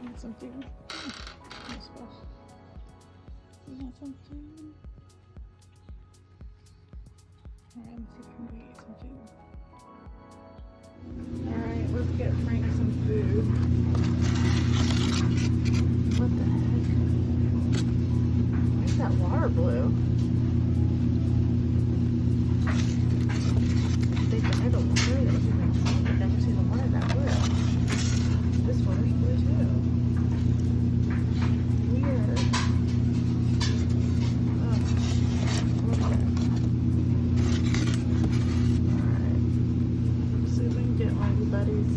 Want some food? Yes, well. You want some food? Alright, let's see if I can go get some food. Alright, let's get Frank some food. What the heck? Why is that water blue? They dyed the water that was in that salt. I've never seen the water that blue. This water's blue too. Weird. Oh, look at it. Alright. See if we can get one of you buddies.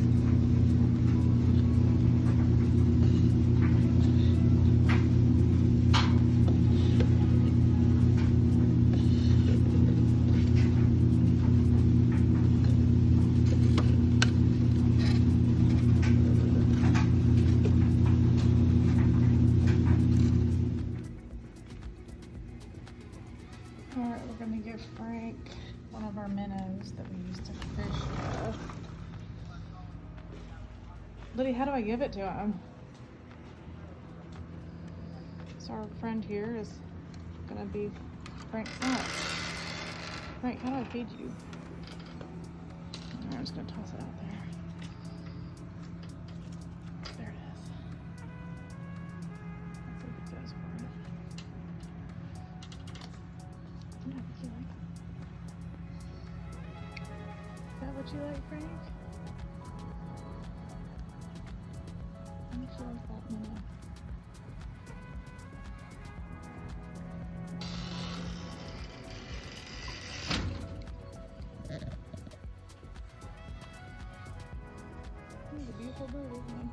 Alright, we're gonna give Frank one of our minnows that we used to fish with. Liddy, how do I give it to him? So our friend here is gonna be Frank's lunch. Frank, how do I feed you? Alright, I'm just gonna toss it out there. There it is. Let's see if it goes for it. Yeah, I think you like it. Is that what you like, Frank? How much you like that minnow? He's a beautiful bird, isn't he?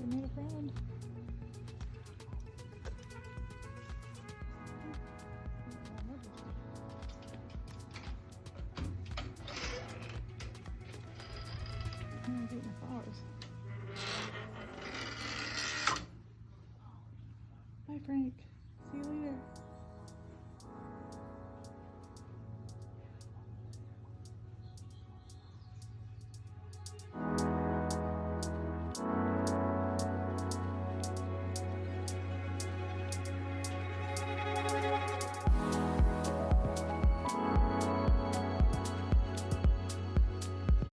We made a friend. I'm eating the flowers. Bye, Frank. See you later.